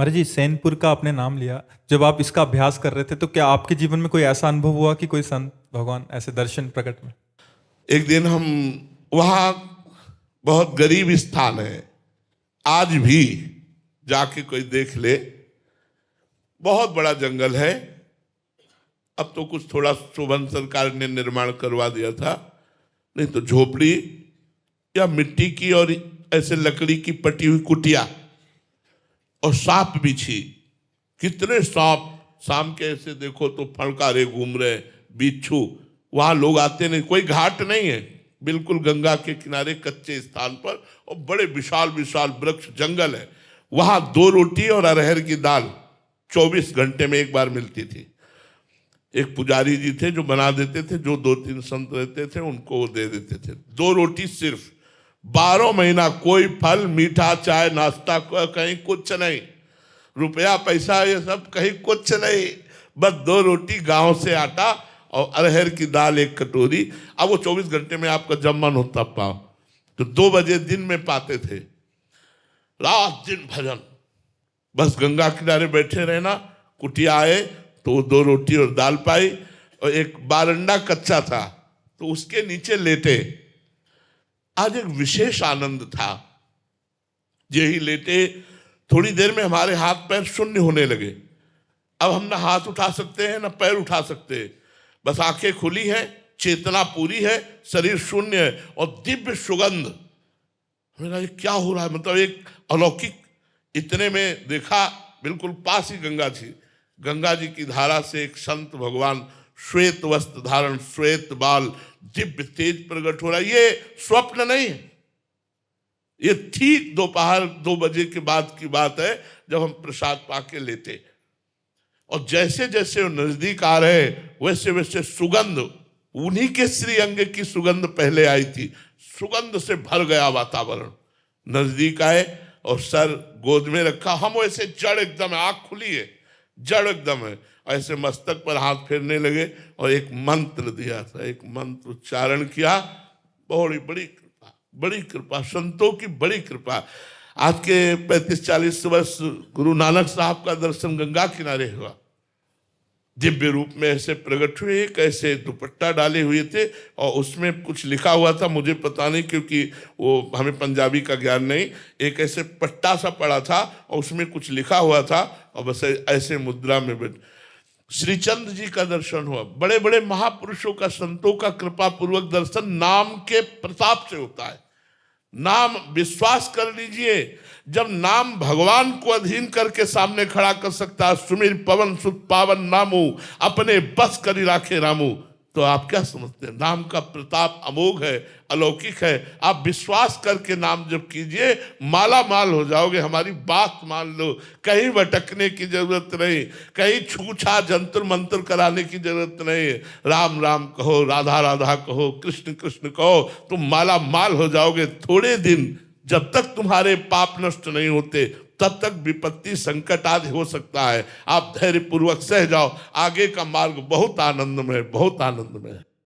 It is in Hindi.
महाराज जी, सैनपुर का आपने नाम लिया। जब आप इसका अभ्यास कर रहे थे तो क्या आपके जीवन में कोई ऐसा अनुभव हुआ कि कोई संत भगवान ऐसे दर्शन प्रकट में? एक दिन हम वहाँ, बहुत गरीब स्थान है, आज भी जाके कोई देख ले, बहुत बड़ा जंगल है। अब तो कुछ थोड़ा शोभन सरकार ने निर्माण करवा दिया था, नहीं तो झोपड़ी या मिट्टी की और ऐसे लकड़ी की पटी हुई कुटिया और सांप बिछी। कितने सांप, शाम के ऐसे देखो तो फड़कारे घूम रहे, बिच्छू। वहां लोग आते नहीं, कोई घाट नहीं है, बिल्कुल गंगा के किनारे कच्चे स्थान पर, और बड़े विशाल विशाल वृक्ष जंगल है। वहां 2 रोटी और अरहर की दाल 24 घंटे में एक बार मिलती थी। एक पुजारी जी थे जो बना देते थे, जो 2-3 संत रहते थे उनको वो दे देते थे। 2 रोटी सिर्फ, 12 महीना कोई फल, मीठा, चाय, नाश्ता, कहीं कुछ नहीं, रुपया पैसा ये सब कहीं कुछ नहीं, बस 2 रोटी, गांव से आटा और अरहर की दाल 1 कटोरी। अब वो 24 घंटे में आपका जब मन होता पाओ, तो 2 बजे दिन में पाते थे। रात दिन भजन, बस गंगा किनारे बैठे रहना। कुटिया आए तो 2 रोटी और दाल पाई, और एक बारंडा कच्चा था तो उसके नीचे लेटे। आज एक विशेष आनंद था। यही लेटे, थोड़ी देर में हमारे हाथ पैर शून्य होने लगे। अब हम ना हाथ उठा सकते हैं ना पैर उठा सकते हैं, बस आंखें खुली हैं, चेतना पूरी है, शरीर शून्य है, और दिव्य सुगंध। मेरा ये क्या हो रहा है, मतलब एक अलौकिक। इतने में देखा बिल्कुल पास ही गंगा थी। गंगा जी की धारा से एक संत भगवान, श्वेत वस्त्र धारण, श्वेत बाल, दिव्य तेज प्रकट हो रहा है। ये स्वप्न नहीं है, ये ठीक दोपहर 2 बजे के बाद की बात है, जब हम प्रसाद पाके लेते। और जैसे जैसे वो नजदीक आ रहे, वैसे वैसे सुगंध, उन्हीं के श्री अंग की सुगंध पहले आई थी, सुगंध से भर गया वातावरण। नजदीक आए और सर गोद में रखा, हम वैसे जड़ एकदम है, आंख खुली है, जड़ एकदम है, ऐसे मस्तक पर हाथ फेरने लगे और एक मंत्र दिया था, एक मंत्र उच्चारण किया। बड़ी बड़ी कृपा, बड़ी कृपा, संतों की बड़ी कृपा। आज के 35-40 वर्ष गुरु नानक साहब का दर्शन गंगा किनारे हुआ। दिव्य रूप में ऐसे प्रकट हुए, एक ऐसे दुपट्टा डाले हुए थे और उसमें कुछ लिखा हुआ था, मुझे पता नहीं क्योंकि वो हमें पंजाबी का ज्ञान नहीं। एक ऐसे पट्टा सा पड़ा था और उसमें कुछ लिखा हुआ था, और बस ऐसे मुद्रा में बैठ। श्रीचंद्र जी का दर्शन हुआ। बड़े बड़े महापुरुषों का, संतों का कृपा पूर्वक दर्शन नाम के प्रताप से होता है। नाम, विश्वास कर लीजिए, जब नाम भगवान को अधीन करके सामने खड़ा कर सकता है, सुमिर पवन सुत पावन नामू, अपने बस करी राखे रामू, तो आप क्या समझते हैं? नाम का प्रताप अमोघ है, अलौकिक है। आप विश्वास करके नाम जप कीजिए, माला माल हो जाओगे। हमारी बात मान लो, कहीं भटकने की जरूरत नहीं, कहीं छूछा जंतर मंत्र कराने की जरूरत नहीं है। राम राम कहो, राधा राधा कहो, कृष्ण कृष्ण कहो, तुम माला माल हो जाओगे। थोड़े दिन, जब तक तुम्हारे पाप नष्ट नहीं होते, तब तक विपत्ति संकट आदि हो सकता है। आप धैर्य पूर्वक सह जाओ, आगे का मार्ग बहुत आनंदमय, बहुत आनंदमय है।